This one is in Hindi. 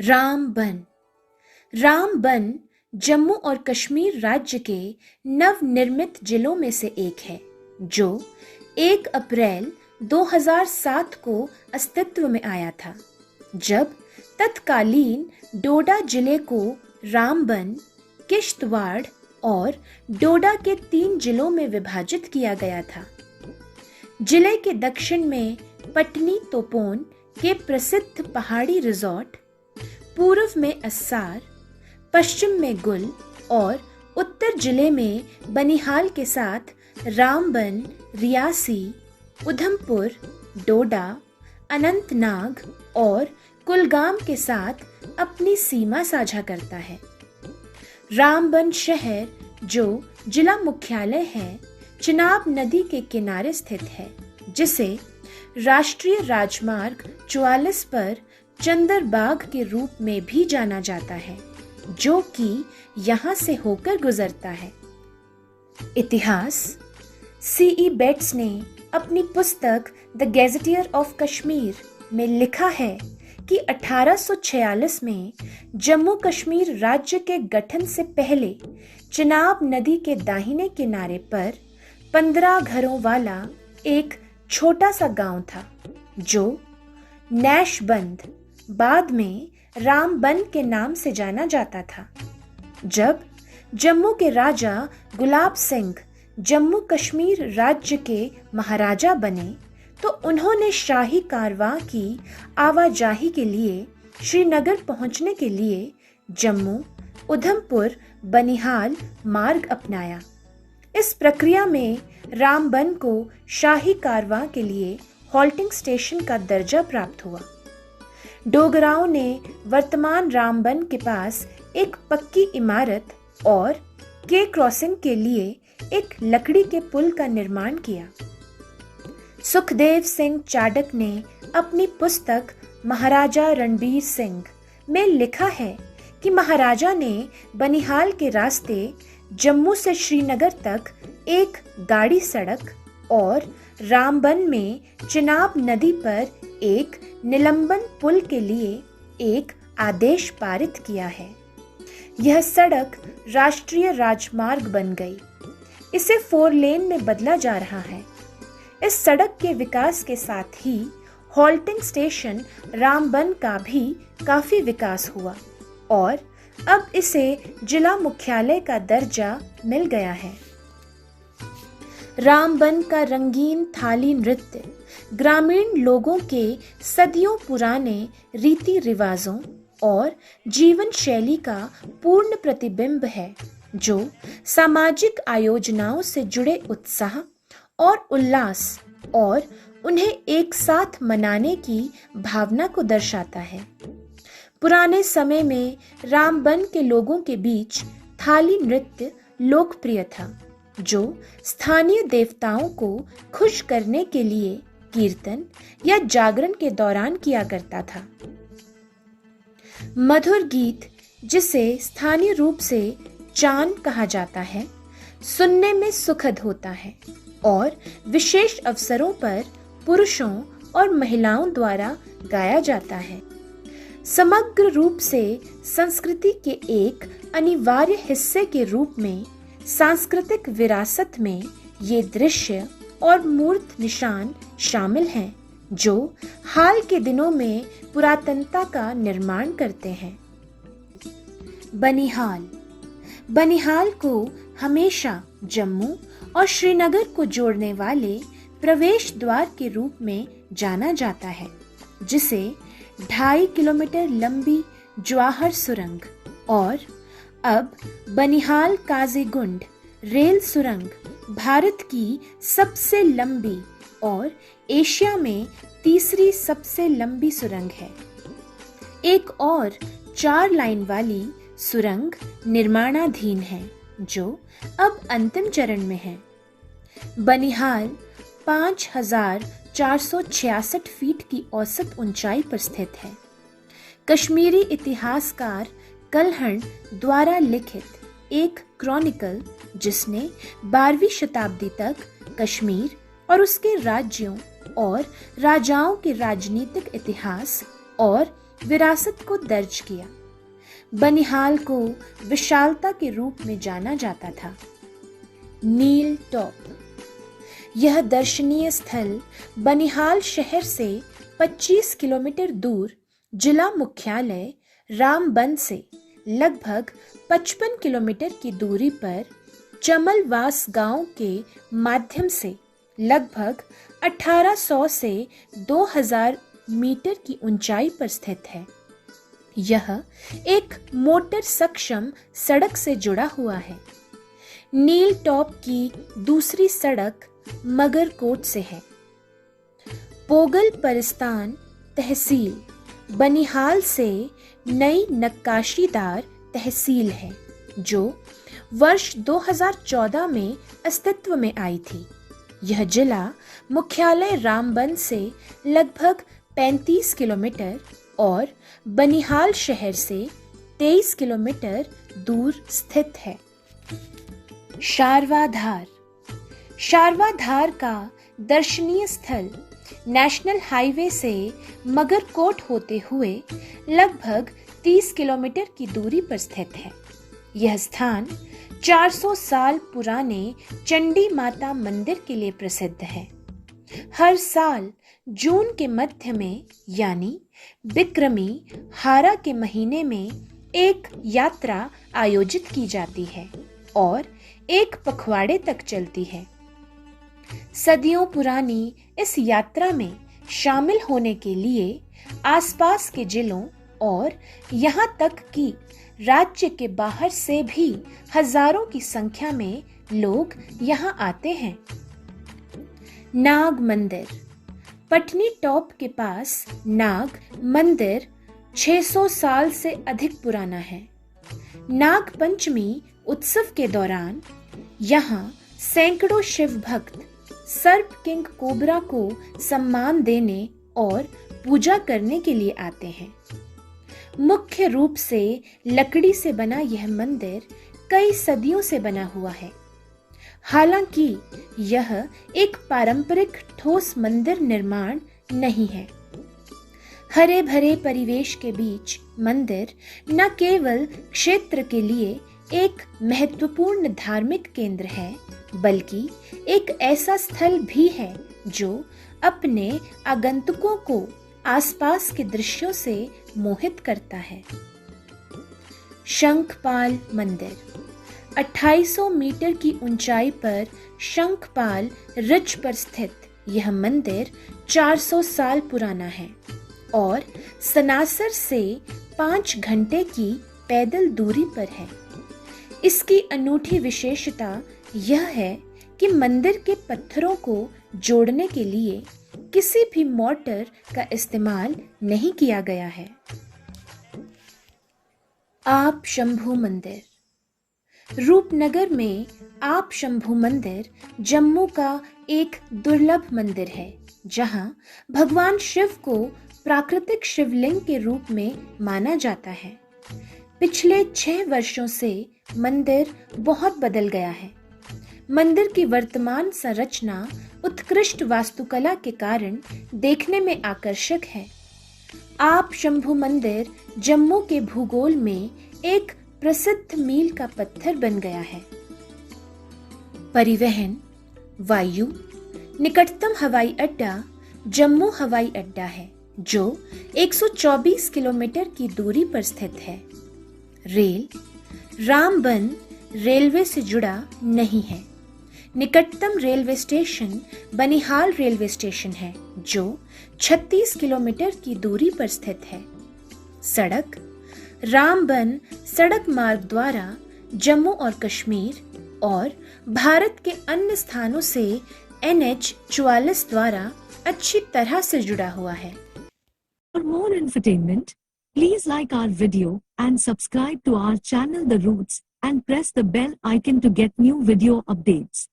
रामबन। रामबन जम्मू और कश्मीर राज्य के नवनिर्मित जिलों में से एक है जो 1 अप्रैल 2007 को अस्तित्व में आया था, जब तत्कालीन डोडा जिले को रामबन, किश्तवाड़ और डोडा के 3 जिलों में विभाजित किया गया था। जिले के दक्षिण में पटनी तोपोन के प्रसिद्ध पहाड़ी रिजॉर्ट, पूर्व में अस्सार, पश्चिम में गुल और उत्तर जिले में बनिहाल के साथ रामबन, रियासी, उधमपुर, डोडा, अनंतनाग और कुलगाम के साथ अपनी सीमा साझा करता है। रामबन शहर, जो जिला मुख्यालय है, चिनाब नदी के किनारे स्थित है, जिसे राष्ट्रीय राजमार्ग 44 पर चंदरबाग के रूप में भी जाना जाता है, जो कि यहाँ से होकर गुजरता है। इतिहास। C.E. बेट्स ने अपनी पुस्तक द गैजेटियर ऑफ कश्मीर में लिखा है कि 1846 में जम्मू कश्मीर राज्य के गठन से पहले चिनाब नदी के दाहिने किनारे पर 15 घरों वाला एक छोटा सा गांव था, जो नैशबंद, बाद में रामबन के नाम से जाना जाता था। जब जम्मू के राजा गुलाब सिंह जम्मू कश्मीर राज्य के महाराजा बने, तो उन्होंने शाही कारवां की आवाजाही के लिए श्रीनगर पहुंचने के लिए जम्मू, उधमपुर, बनिहाल मार्ग अपनाया। इस प्रक्रिया में रामबन को शाही कारवां के लिए हॉल्टिंग स्टेशन का दर्जा प्राप्त हुआ। डोगराओं ने वर्तमान रामबन के पास एक पक्की इमारत और के क्रॉसिंग के लिए एक लकड़ी के पुल का निर्माण किया। सुखदेव सिंह चाडक ने अपनी पुस्तक महाराजा रणबीर सिंह में लिखा है कि महाराजा ने बनिहाल के रास्ते जम्मू से श्रीनगर तक एक गाड़ी सड़क और रामबन में चिनाब नदी पर एक निलंबन पुल के लिए एक आदेश पारित किया है। यह सड़क राष्ट्रीय राजमार्ग बन गई। इसे 4 लेन में बदला जा रहा है। इस सड़क के विकास के साथ ही हॉल्टिंग स्टेशन रामबन का भी काफी विकास हुआ और अब इसे जिला मुख्यालय का दर्जा मिल गया है। रामबन का रंगीन थाली नृत्य ग्रामीण लोगों के सदियों पुराने रीति रिवाजों और जीवन शैली का पूर्ण प्रतिबिंब है, जो सामाजिक आयोजनाओं से जुड़े उत्साह और उल्लास और उन्हें एक साथ मनाने की भावना को दर्शाता है। पुराने समय में रामबन के लोगों के बीच थाली नृत्य लोकप्रिय था, जो स्थानीय देवताओं को खुश करने के लिए कीर्तन या जागरण के दौरान किया करता था। मधुर गीत, जिसे स्थानीय रूप से चान कहा जाता है, सुनने में सुखद होता है और विशेष अवसरों पर पुरुषों और महिलाओं द्वारा गाया जाता है। समग्र रूप से संस्कृति के एक अनिवार्य हिस्से के रूप में सांस्कृतिक विरासत में ये दृश्य और मूर्त निशान शामिल हैं, जो हाल के दिनों में पुरातनता का निर्माण करते हैं। बनिहाल। बनिहाल को हमेशा जम्मू और श्रीनगर को जोड़ने वाले प्रवेश द्वार के रूप में जाना जाता है, जिसे 2.5 किलोमीटर लंबी जवाहर सुरंग और अब बनिहाल काजीगुंड रेल सुरंग भारत की सबसे लंबी और एशिया में तीसरी सबसे लंबी सुरंग है। एक और 4 लाइन वाली सुरंग निर्माणाधीन है, जो अब अंतिम चरण में है। बनिहाल 5,466 फीट की औसत ऊंचाई पर स्थित है। कश्मीरी इतिहासकार कलहण द्वारा लिखित एक क्रॉनिकल, जिसने 12वीं शताब्दी तक कश्मीर और उसके राज्यों और राजाओं के राजनीतिक इतिहास और विरासत को दर्ज किया। बनिहाल को विशालता के रूप में जाना जाता था। नील टॉप, यह दर्शनीय स्थल बनिहाल शहर से 25 किलोमीटर दूर जिला मुख्यालय रामबन से लगभग 55 किलोमीटर की दूरी पर चमलवास गांव के माध्यम से लगभग 1800 से 2000 मीटर की ऊंचाई पर स्थित है। यह एक मोटर सक्षम सड़क से जुड़ा हुआ है। नील टॉप की दूसरी सड़क मगरकोट से है। पोगल परिस्तान तहसील बनिहाल से नई नक्काशीदार तहसील है जो वर्ष 2014 में अस्तित्व में आई थी। यह जिला मुख्यालय रामबन से लगभग 35 किलोमीटर और बनिहाल शहर से 23 किलोमीटर दूर स्थित है। शारवाधार, शारवाधार का दर्शनीय स्थल नेशनल हाईवे से मगरकोट होते हुए लगभग 30 किलोमीटर की दूरी पर स्थित है। यह स्थान 400 साल पुराने चंडी माता मंदिर के लिए प्रसिद्ध है। हर साल जून के मध्य में यानी बिक्रमी हारा के महीने में एक यात्रा आयोजित की जाती है और एक पखवाड़े तक चलती है। सदियों पुरानी इस यात्रा में शामिल होने के लिए आसपास के जिलों और यहाँ तक कि राज्य के बाहर से भी हजारों की संख्या में लोग यहाँ आते हैं। नाग मंदिर, पटनी टॉप के पास नाग मंदिर 600 साल से अधिक पुराना है। नाग पंचमी उत्सव के दौरान यहाँ सैकड़ों शिव भक्त सर्प किंग कोबरा को सम्मान देने और पूजा करने के लिए आते हैं। मुख्य रूप से लकड़ी से बना यह मंदिर कई सदियों से बना हुआ है। हालांकि यह एक पारंपरिक ठोस मंदिर निर्माण नहीं है। हरे भरे परिवेश के बीच मंदिर न केवल क्षेत्र के लिए एक महत्वपूर्ण धार्मिक केंद्र है बल्कि एक ऐसा स्थल भी है जो अपने आगंतुकों को आसपास के दृश्यों से मोहित करता है। शंखपाल मंदिर, 2800 मीटर की ऊंचाई पर शंखपाल रिज पर स्थित यह मंदिर 400 साल पुराना है और सनासर से 5 घंटे की पैदल दूरी पर है। इसकी अनूठी विशेषता यह है कि मंदिर के पत्थरों को जोड़ने के लिए किसी भी मोर्टर का इस्तेमाल नहीं किया गया है। आप शंभू मंदिर, रूपनगर में आप शंभू मंदिर जम्मू का एक दुर्लभ मंदिर है जहां भगवान शिव को प्राकृतिक शिवलिंग के रूप में माना जाता है। पिछले 6 वर्षों से मंदिर बहुत बदल गया है। मंदिर की वर्तमान संरचना उत्कृष्ट वास्तुकला के कारण देखने में आकर्षक है। आप शंभू मंदिर जम्मू के भूगोल में एक प्रसिद्ध मील का पत्थर बन गया है। परिवहन, वायु, निकटतम हवाई अड्डा जम्मू हवाई अड्डा है जो 124 किलोमीटर की दूरी पर स्थित है। रेल, रामबन रेलवे से जुड़ा नहीं है। निकटतम railway station Banihal railway station है जो 36 किलोमीटर की दूरी पर स्थित है। सड़क, रामबन सड़क मार्ग द्वारा जम्मू और कश्मीर और भारत के अन्य स्थानों से NH 44 द्वारा अच्छी तरह से जुड़ा हुआ है। For more entertainment, please like our video and subscribe to our channel The Roots and press the bell icon to get new video updates.